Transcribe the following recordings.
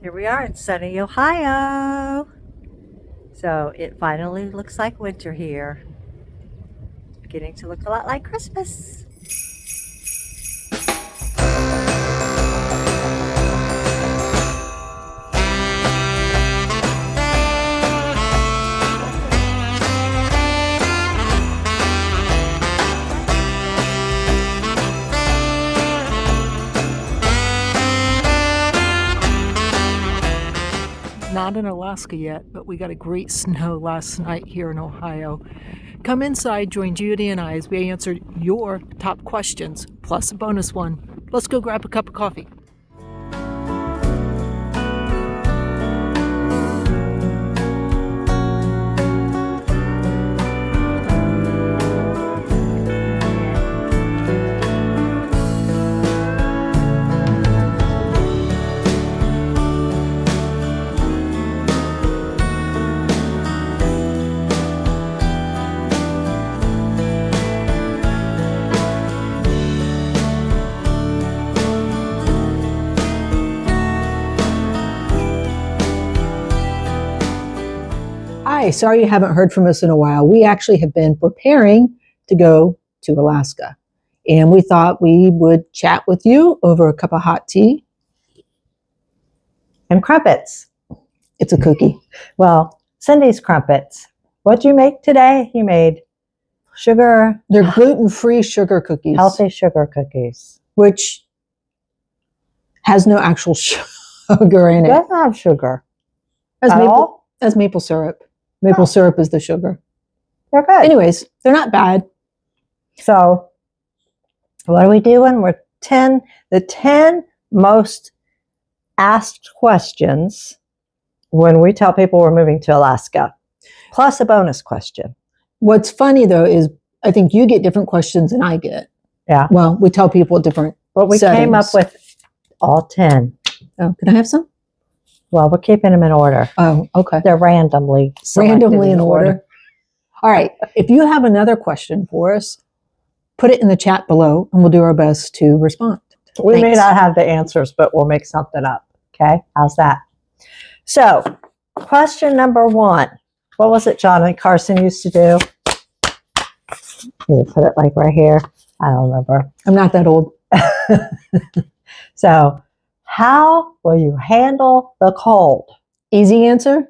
Here we are in sunny Ohio. So it finally looks like winter here. It's beginning to look a lot like Christmas. Not in Alaska yet, but we got a great snow last night here in Ohio. Come inside, join Judy and I as we answer your top questions, plus a bonus one. Let's go grab a cup of coffee. Hi, sorry you haven't heard from us in a while. We actually have been preparing to go to Alaska, and we thought we would chat with you over a cup of hot tea. And crumpets. It's a cookie. Well, Cindy's crumpets. What'd you make today? You made sugar. They're gluten-free sugar cookies, Healthy sugar cookies. which has no actual sugar in It it. doesn't have sugar. As At maple, all? as maple syrup. Maple syrup is the sugar. They're good. Anyways, they're not bad. So, what are we doing? We're the 10 most asked questions when we tell people we're moving to Alaska, plus a bonus question. What's funny though is I think you get different questions than I get. Yeah. Well, we tell people different. But we came up settings. with all 10. Oh, can I have some? Well, we're keeping them in order. Oh, okay. They're randomly selected Randomly in order. All right. If you have another question for us, put it in the chat below and we'll do our best to respond. We may Thanks. not have the answers, but we'll make something up. Okay? How's that? So, question number 1. What was it Johnny Carson used to do? You put it like right here. I don't remember. I'm not that old. So, how will you handle the cold? Easy answer.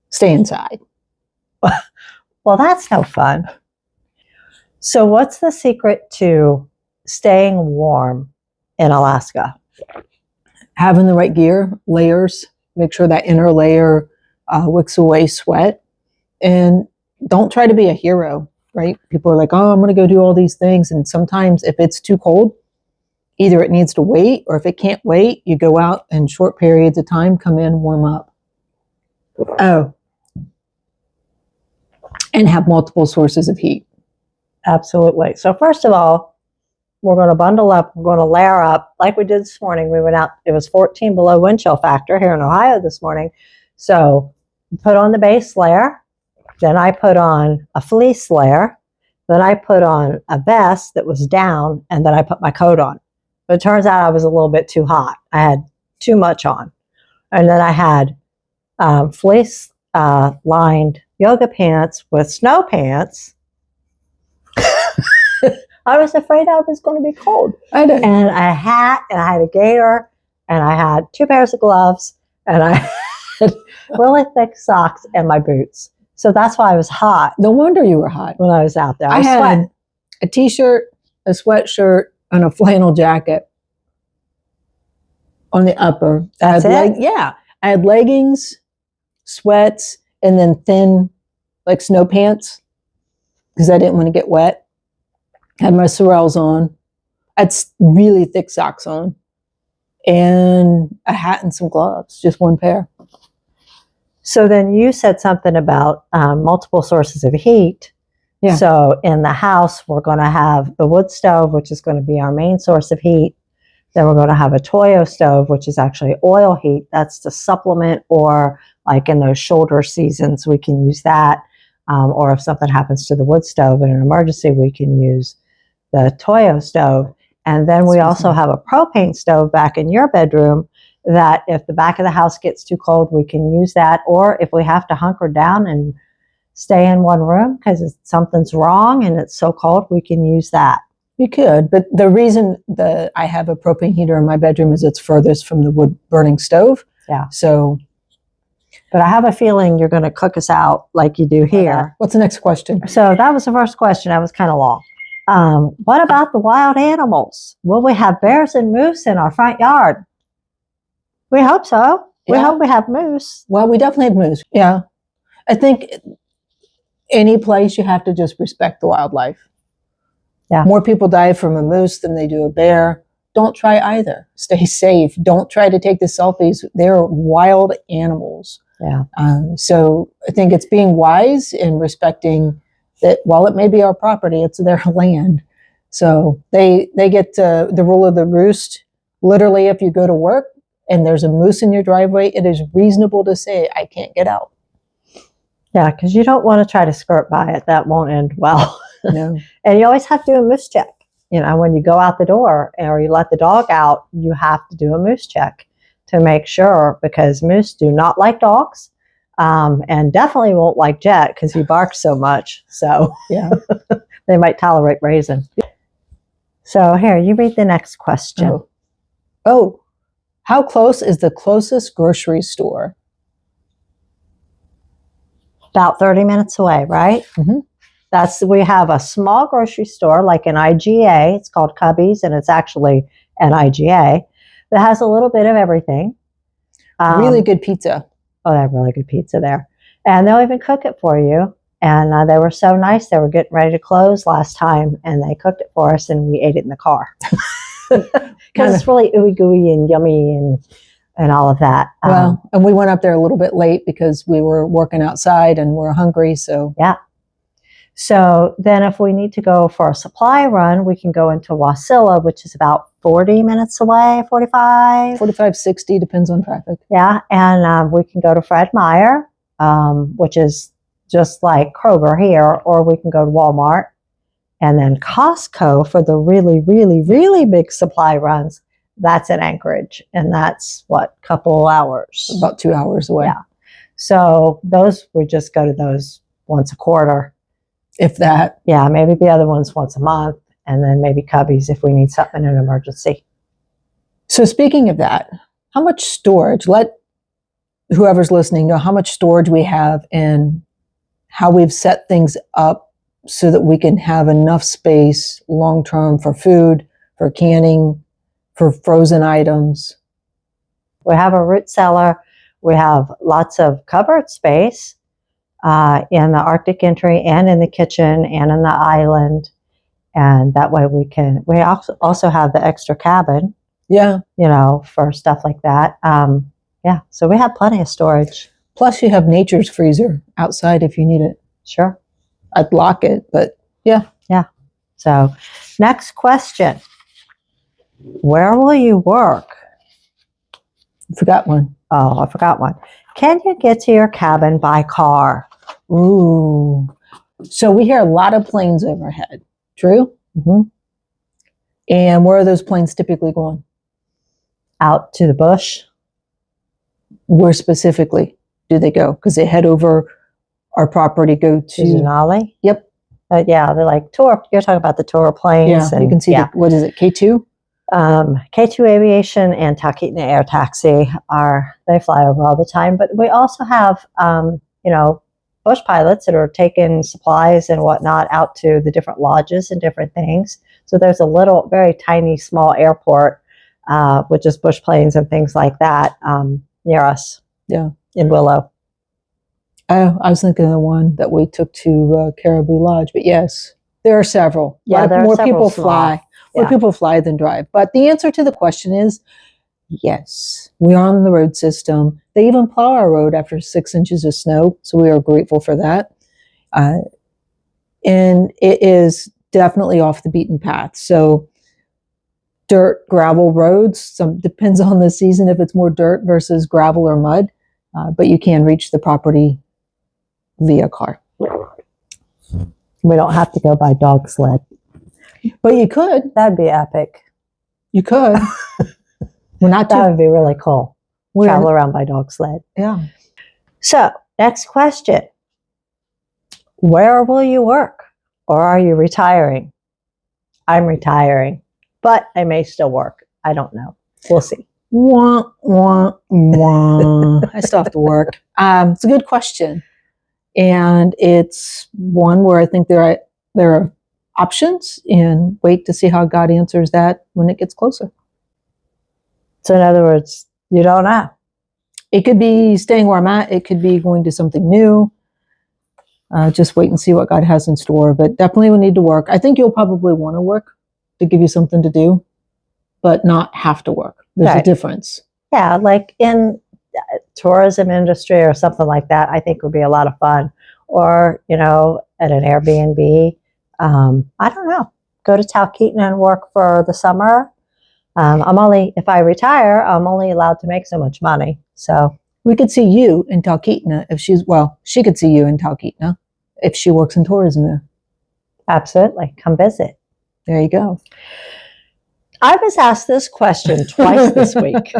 Stay inside. Well, that's no fun. So, what's the secret to staying warm in Alaska? Having the right gear, layers, make sure that inner layer wicks away sweat. And don't try to be a hero, right? People are like, oh, I'm going to go do all these things. And sometimes if it's too cold, either it needs to wait, or if it can't wait, you go out in short periods of time, come in, warm up. Oh, and have multiple sources of heat. Absolutely. So first of all, we're going to bundle up. We're going to layer up like we did this morning. We went out. It was 14 below wind chill factor here in Ohio this morning. So put on the base layer. Then I put on a fleece layer. Then I put on a vest that was down. And then I put my coat on. But it turns out I was a little bit too hot. I had too much on. And then I had fleece lined yoga pants with snow pants. I was afraid I was going to be cold. I know. And a hat, and I had a gaiter, and I had 2 pairs of gloves, and I had really thick socks and my boots. So that's why I was hot No wonder you were hot. when I was out there. I was had sweating. a t-shirt, a sweatshirt, and a flannel jacket on the upper. That's I had it? yeah. I had leggings, sweats, and then thin, like snow pants, because I didn't want to get wet. Had my Sorels on. I had really thick socks on, and a hat and some gloves, just one pair. So then you said something about multiple sources of heat. Yeah. So in the house, we're going to have the wood stove, which is going to be our main source of heat. Then we're going to have a Toyo stove, which is actually oil heat. That's to supplement, or like in those shoulder seasons, we can use that. Or if something happens to the wood stove in an emergency, we can use the Toyo stove. And then we also have a propane stove back in your bedroom that if the back of the house gets too cold, we can use that. Or if we have to hunker down and stay in one room because something's wrong and it's so cold, we can use that. You could, but the reason that I have a propane heater in my bedroom is it's furthest from the wood burning stove. Yeah. So, but I have a feeling you're going to cook us out like you do here. what's the next question? So that was the first question. That was kind of long. What about the wild animals? Will we have bears and moose in our front yard? We hope so. We Yeah. hope we have moose. Well, we definitely have moose. Yeah. I think any place you have to just respect the wildlife. Yeah. More people die from a moose than they do a bear. Don't try either. Stay safe. Don't try to take the selfies. They're wild animals. Yeah. So I think it's being wise and respecting that while it may be our property, it's their land. So they get the rule of the roost. Literally, if you go to work and there's a moose in your driveway, it is reasonable to say, I can't get out. Yeah, because you don't want to try to skirt by it. That won't end well. No. And you always have to do a moose check. You know, when you go out the door or you let the dog out, you have to do a moose check to make sure, because moose do not like dogs, and definitely won't like Jet because he barks so much. So Yeah. they might tolerate Raisin. So here, you read the next question. Oh, how close is the closest grocery store? About 30 minutes away, right? Mhm. We have a small grocery store like an IGA. It's called Cubby's, and it's actually an IGA that has a little bit of everything. Really good pizza. Oh, they have really good pizza there. And they'll even cook it for you. And they were so nice. They were getting ready to close last time, and they cooked it for us, and we ate it in the car. Because it's really ooey gooey and yummy and all of that. Well, and we went up there a little bit late because we were working outside and we're hungry. So yeah. So then if we need to go for a supply run, we can go into Wasilla, which is about 40 minutes away, 45. 45, 60, depends on traffic. Yeah. And we can go to Fred Meyer, which is just like Kroger here, or we can go to Walmart. And then Costco for the really, really, really big supply runs. That's in Anchorage. And that's couple hours? About 2 hours away. Yeah. So those, we just go to those once a quarter. If that. Yeah, maybe the other ones once a month, and then maybe Cubby's if we need something in an emergency. So speaking of that, how much storage, let whoever's listening know how much storage we have and how we've set things up so that we can have enough space long-term for food, for canning, for frozen items. We have a root cellar. We have lots of cupboard space in the Arctic entry and in the kitchen and in the island. And that way we also have the extra cabin. Yeah. You know, for stuff like that. Yeah. So we have plenty of storage. Plus you have nature's freezer outside if you need it. Sure. I'd lock it, but yeah. Yeah. So next question. Where will you work? Forgot one. Oh, I forgot one. Can you get to your cabin by car? Ooh. So we hear a lot of planes overhead. True? Mm-hmm. And where are those planes typically going? Out to the bush. Where specifically do they go? Because they head over our property, go to Denali. Yep. Yeah, they're like tour. You're talking about the tour planes. Yeah, and, you can see what is it, K2? K2 Aviation and Talkeetna Air Taxi they fly over all the time. But we also have, bush pilots that are taking supplies and whatnot out to the different lodges and different things. So there's a little, very tiny, small airport with just bush planes and things like that near us. Yeah. In Willow. I was thinking of the one that we took to Caribou Lodge, but yes, there are several. Yeah, there are more several people small. fly. More Yeah. people fly than drive. But the answer to the question is yes. We are on the road system. They even plow our road after 6 inches of snow, so we are grateful for that. And it is definitely off the beaten path. So dirt, gravel roads, depends on the season if it's more dirt versus gravel or mud, but you can reach the property via car. We don't have to go by dog sled. But you could. That'd be epic. You could. We're not That too. would be really cool. travel around by dog sled. Yeah. So, next question. Where will you work? Or are you retiring? I'm retiring, but I may still work. I don't know. We'll see. Wah, wah, wah. I still have to work. It's a good question. And it's one where I think there are options, and wait to see how God answers that when it gets closer. So, in other words, you don't know. It could be staying where I'm at. It could be going to something new. Just wait and see what God has in store. But definitely we need to work. I think you'll probably want to work to give you something to do, but not have to work. There's a difference. Yeah, like in tourism industry or something like that, I think would be a lot of fun. Or, at an Airbnb. I don't know. Go to Talkeetna and work for the summer. If I retire, I'm only allowed to make so much money. So we could see you in Talkeetna she could see you in Talkeetna if she works in tourism there. Absolutely. Come visit. There you go. I was asked this question twice this week.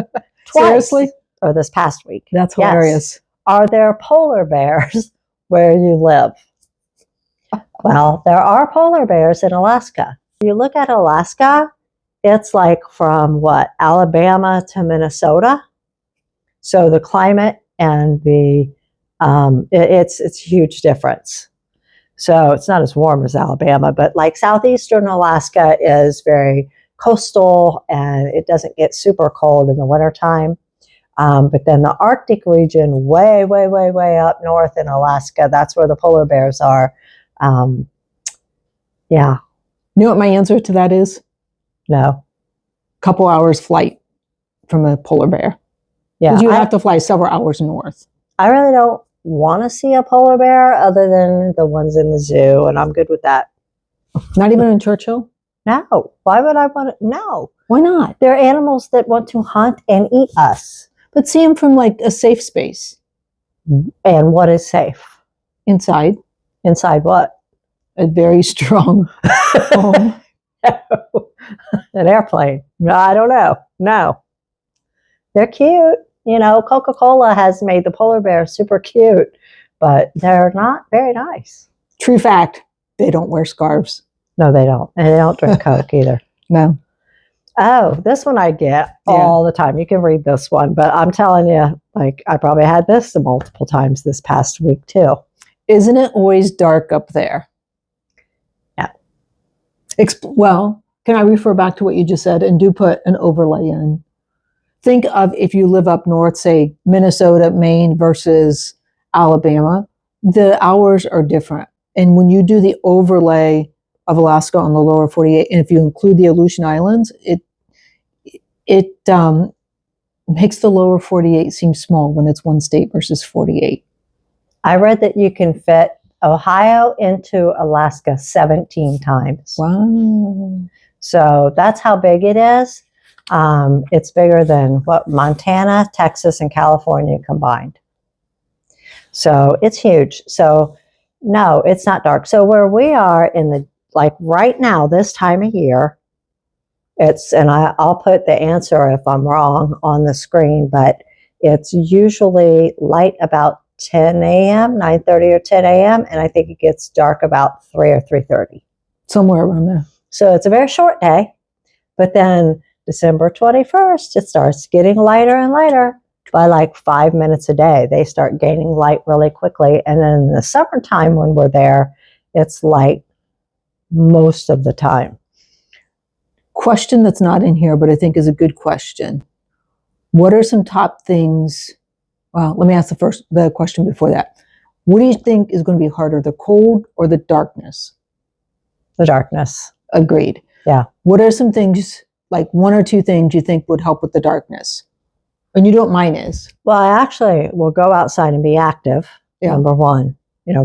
Seriously? Or this past week. That's hilarious. Yes. Are there polar bears where you live? Well, there are polar bears in Alaska. If you look at Alaska, it's like from Alabama to Minnesota. So the climate and it's a huge difference. So it's not as warm as Alabama, but like southeastern Alaska is very coastal and it doesn't get super cold in the wintertime. But then the Arctic region, way, way, way, way up north in Alaska, that's where the polar bears are. Yeah. You know what my answer to that is? No. Couple hours flight from a polar bear. Yeah. Because you have to fly several hours north. I really don't want to see a polar bear other than the ones in the zoo, and I'm good with that. Not even in Churchill? No. Why would I want to? No. Why not? They're animals that want to hunt and eat us. But see them from like a safe space. And what is safe? Inside. Inside what? A very strong home. An airplane. No, I don't know. No. They're cute. Coca-Cola has made the polar bear super cute, but they're not very nice. True fact, they don't wear scarves. No, they don't. And they don't drink Coke either. No. Oh, this one I get all the time. You can read this one, but I'm telling you, I probably had this multiple times this past week too. Isn't it always dark up there? Yeah. Well, can I refer back to what you just said and do put an overlay in? Think of if you live up north, say Minnesota, Maine versus Alabama, the hours are different. And when you do the overlay of Alaska on the lower 48, and if you include the Aleutian Islands, it makes the lower 48 seem small when it's one state versus 48. I read that you can fit Ohio into Alaska 17 times. Wow. So that's how big it is. It's bigger than Montana, Texas, and California combined. So it's huge. So no, it's not dark. So where we are right now, this time of year, I'll put the answer if I'm wrong on the screen, but it's usually light about 10 a.m., 9:30 or 10 a.m., and I think it gets dark about 3 or 3:30. Somewhere around there. So it's a very short day, but then December 21st, it starts getting lighter and lighter by 5 minutes a day. They start gaining light really quickly, and then in the summertime when we're there, it's light most of the time. Question that's not in here, but I think is a good question. What are some top things? Well, let me ask the question before that. What do you think is going to be harder, the cold or the darkness? The darkness. Agreed. Yeah. What are some things, like one or two things you think would help with the darkness? And you know what mine is? Well, I actually will go outside and be active. Yeah. Number one,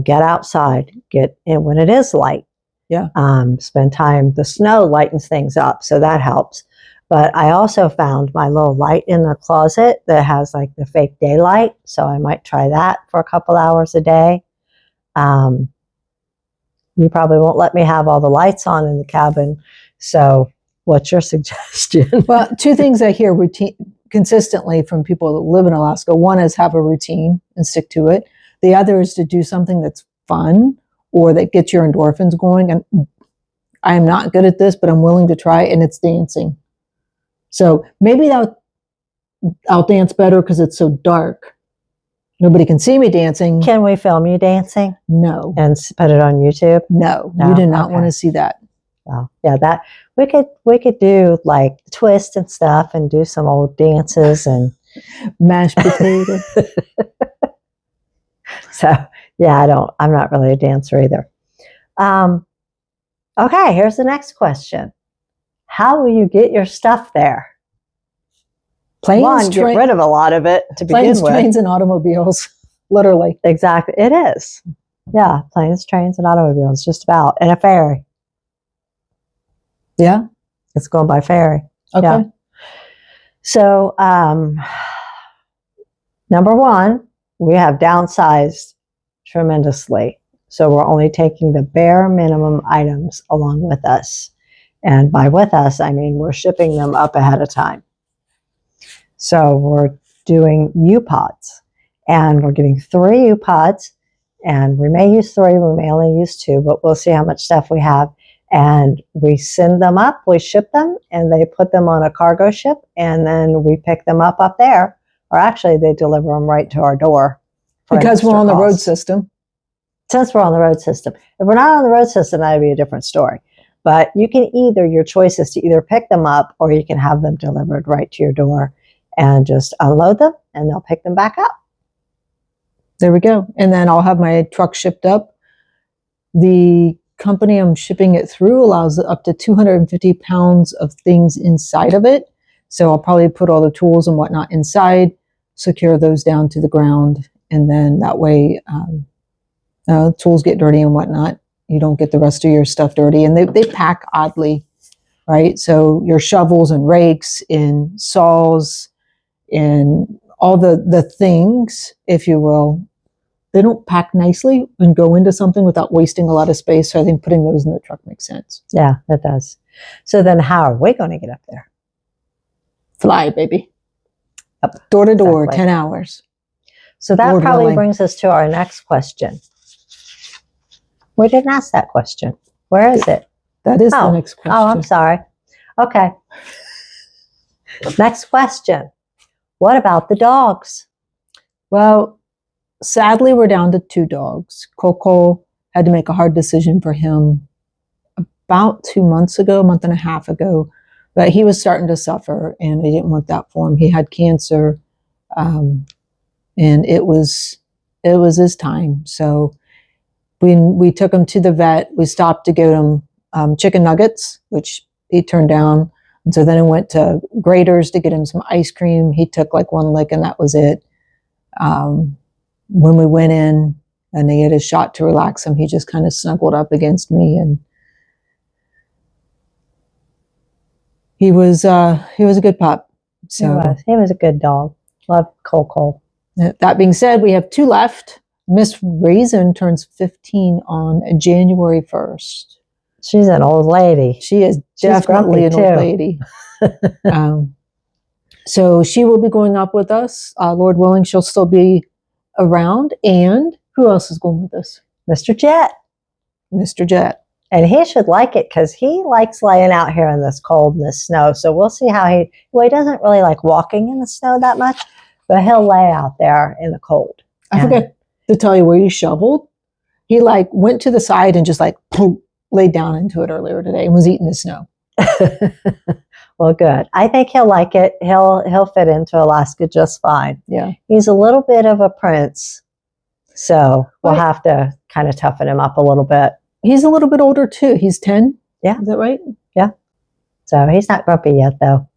get outside, get in when it is light. Yeah. Spend time. The snow lightens things up, so that helps. But I also found my little light in the closet that has the fake daylight. So I might try that for a couple hours a day. You probably won't let me have all the lights on in the cabin. So what's your suggestion? Well, two things I hear routine, consistently from people that live in Alaska. One is have a routine and stick to it. The other is to do something that's fun or that gets your endorphins going. And I am not good at this, but I'm willing to try, and it's dancing. So maybe I'll dance better because it's so dark. Nobody can see me dancing. Can we film you dancing No. and put it on YouTube? No, No? you do not Okay. want to see that. Well, yeah, that we could do like twist and stuff and do some old dances and Mashed potato. so yeah, I'm not really a dancer either. Okay, here's the next question. How will you get your stuff there? One, get rid of a lot of it to begin Planes, with. trains, and automobiles. Literally. Exactly. It is. Yeah, planes, trains, and automobiles, just about. And a ferry. Yeah. It's going by ferry. Okay. Yeah. So, number one, we have downsized tremendously. So we're only taking the bare minimum items along with us. And by with us, I mean we're shipping them up ahead of time. So we're doing U-Pods. And we're getting 3 U-Pods. And we may use 3, we may only use 2, but we'll see how much stuff we have. And we send them up, we ship them, and they put them on a cargo ship, and then we pick them up there. Or actually, they deliver them right to our door. Because we're on the road system. Since we're on the road system. If we're not on the road system, that would be a different story. But you can your choice is to either pick them up or you can have them delivered right to your door and just unload them and they'll pick them back up. There we go. And then I'll have my truck shipped up. The company I'm shipping it through allows up to 250 pounds of things inside of it. So I'll probably put all the tools and whatnot inside, secure those down to the ground. And then that way, tools get dirty and whatnot. You don't get the rest of your stuff dirty. And they pack oddly, right? So your shovels and rakes and saws and all the things, if you will, they don't pack nicely and go into something without wasting a lot of space. So I think putting those in the truck makes sense. Yeah, that does. So then how are we going to get up there? Fly, baby. Up. Door to door, Exactly. 10 hours. So that Lord probably willing. brings us to our next question. We didn't ask that question. Where is it? That is the next question. Oh, I'm sorry. Okay. Next question. What about the dogs? Well, sadly, we're down to 2 dogs. Coco had to make a hard decision for him about 2 months ago, a month and a half ago, but he was starting to suffer and I didn't want that for him. He had cancer, and it was his time. So we took him to the vet. We stopped to get him chicken nuggets, which he turned down. And so then I went to Grater's to get him some ice cream. He took like 1 lick and that was it. When we went in and they had a shot to relax him, he just kind of snuggled up against me and he was a good pup. So He was a good dog. Love Coco. that being said, we have 2 left. Miss Raisin turns 15 on January 1st. She's an old lady. She is definitely an old lady. So she will be going up with us. Lord willing, she'll still be around. And who else is going with us? Mr. Jet. Mr. Jet. And he should like it because he likes laying out here in this cold and this snow. So we'll see how he doesn't really like walking in the snow that much, but he'll lay out there in the cold. I forgot to tell you where he shoveled. He like went to the side and just like laid down into it earlier today and was eating the snow. Well, good. I think he'll like it. He'll fit into Alaska just fine. Yeah. He's a little bit of a prince. So we'll have to kind of toughen him up a little bit. He's a little bit older too. He's 10. Yeah. Is that right? Yeah. So he's not grumpy yet though.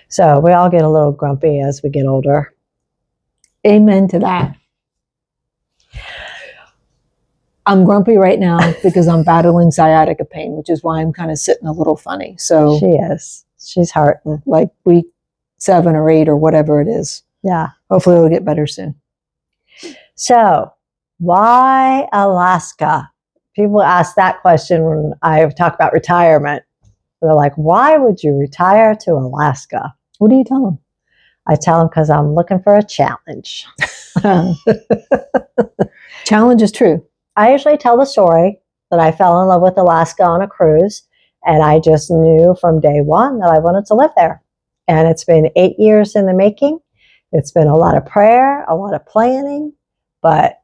So we all get a little grumpy as we get older. Amen to that. I'm grumpy right now because I'm battling sciatica pain, which is why I'm kind of sitting a little funny. So She is. She's hurting. like week 7 or 8 or whatever it is. Yeah. Hopefully it'll get better soon. So why Alaska? People ask that question when I talk about retirement. They're like, why would you retire to Alaska? What do you tell I tell them because I'm looking for a challenge. them? Challenge is true. I usually tell the story that I fell in love with Alaska on a cruise, and I just knew from day one that I wanted to live there. And it's been 8 years in the making. It's been a lot of prayer, a lot of planning, but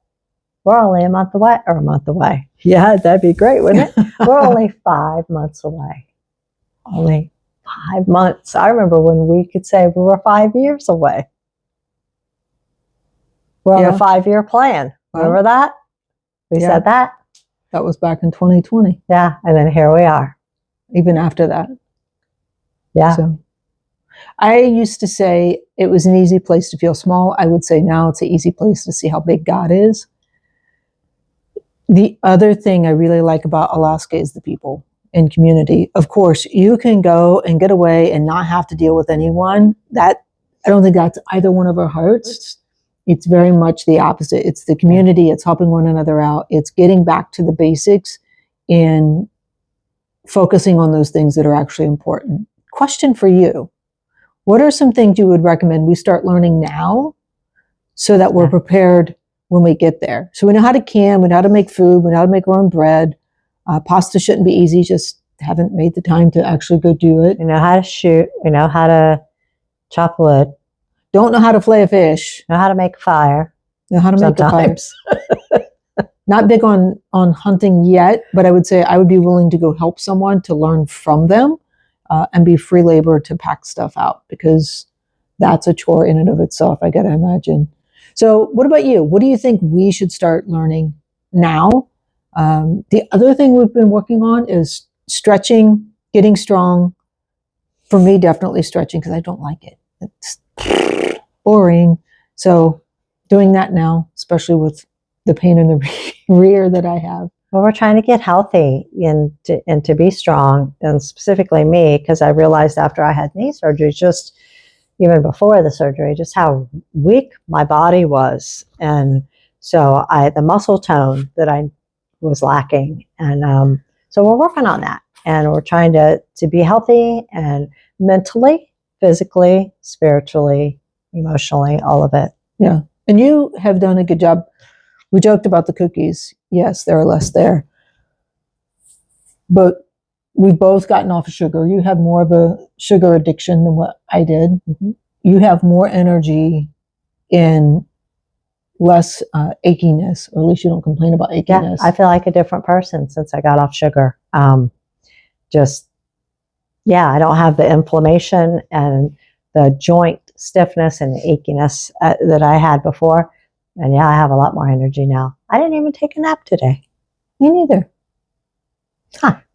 we're only a month away, or a month away. Yeah, that'd be great, wouldn't it? We're only 5 months away. Only 5 months. I remember when we could say we were 5 years away. We're on a 5-year plan. Remember that? We said that? That was back in 2020. Yeah, and then here we are. Even after that. Yeah. So I used to say it was an easy place to feel small. I would say now it's an easy place to see how big God is. The other thing I really like about Alaska is the people and community. Of course, you can go and get away and not have to deal with anyone. That I don't think that's either one of our hearts. It's very much the opposite. It's the community. It's helping one another out. It's getting back to the basics and focusing on those things that are actually important. Question for you. What are some things you would recommend we start learning now so that we're prepared when we get there? So we know how to can, we know how to make food, we know how to make our own bread. Pasta shouldn't be easy, just haven't made the time to actually go do it. We know how to shoot. We know how to chop wood. Don't know how to flay a fish. Know how to make a fire. Know how to make a fire. Not big on hunting yet, but I would say I would be willing to go help someone to learn from them and be free labor to pack stuff out, because that's a chore in and of itself, I got to imagine. So what about you? What do you think we should start learning now? The other thing we've been working on is stretching, getting strong. For me, definitely stretching, because I don't like it. It's boring. So doing that now, especially with the pain in the rear that I have. Well, we're trying to get healthy and to be strong, and specifically me, because I realized after I had knee surgery, just even before the surgery, just how weak my body was. And so the muscle tone that I was lacking. And so we're working on that, and we're trying to be healthy and mentally, physically, spiritually, emotionally, all of it. Yeah. And you have done a good job. We joked about the cookies. Yes, there are less there. But we've both gotten off of sugar. You have more of a sugar addiction than what I did. Mm-hmm. You have more energy and less achiness, or at least you don't complain about achiness. Yeah, I feel like a different person since I got off sugar. I don't have the inflammation and the joint stiffness and achiness that I had before. And I have a lot more energy now. I didn't even take a nap today. Me neither.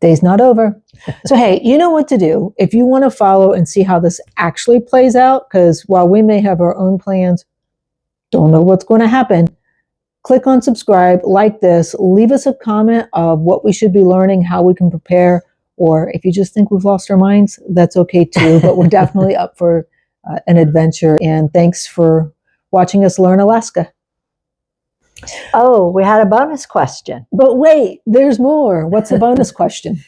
Day's not over. So, hey, you know what to do. If you want to follow and see how this actually plays out, because while we may have our own plans, don't know what's going to happen, click on subscribe, like this, leave us a comment of what we should be learning, how we can prepare, or if you just think we've lost our minds, that's okay too. But we're definitely up for an adventure. And thanks for watching us learn Alaska. Oh, we had a bonus question. But wait, there's more. What's the bonus question?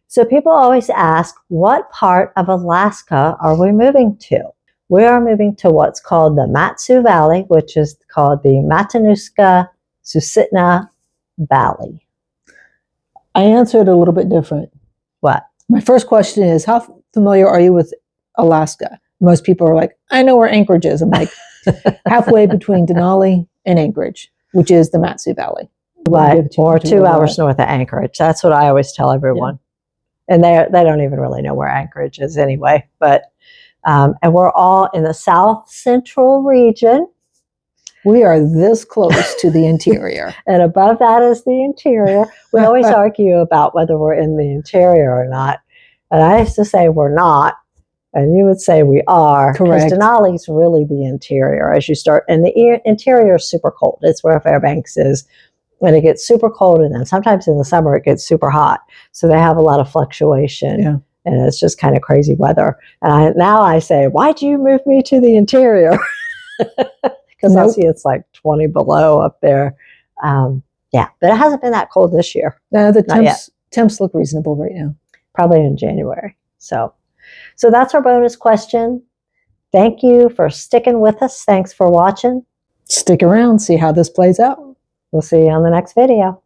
So people always ask, what part of Alaska are we moving to? We are moving to what's called the Matsu Valley, which is called the Matanuska-Susitna Valley. I answered a little bit different. What? My first question is, how familiar are you with Alaska? Most people are like, I know where Anchorage is. I'm like, halfway between Denali and Anchorage, which is the Matsu Valley. Right, or 2 hours north of Anchorage. That's what I always tell everyone. Yeah. And they don't even really know where Anchorage is anyway. But and we're all in the south central region. We are this close to the interior. And above that is the interior. We always argue about whether we're in the interior or not. And I used to say we're not. And you would say we are. Correct. Because Denali's really the interior as you start. And the interior is super cold. It's where Fairbanks is. And it gets super cold. And then sometimes in the summer it gets super hot. So they have a lot of fluctuation. Yeah. And it's just kind of crazy weather. And now I say, why'd you move me to the interior? Because I see it's like 20 below up there. But it hasn't been that cold this year. The temps look reasonable right now. Probably in January. So that's our bonus question. Thank you for sticking with us. Thanks for watching. Stick around, see how this plays out. We'll see you on the next video.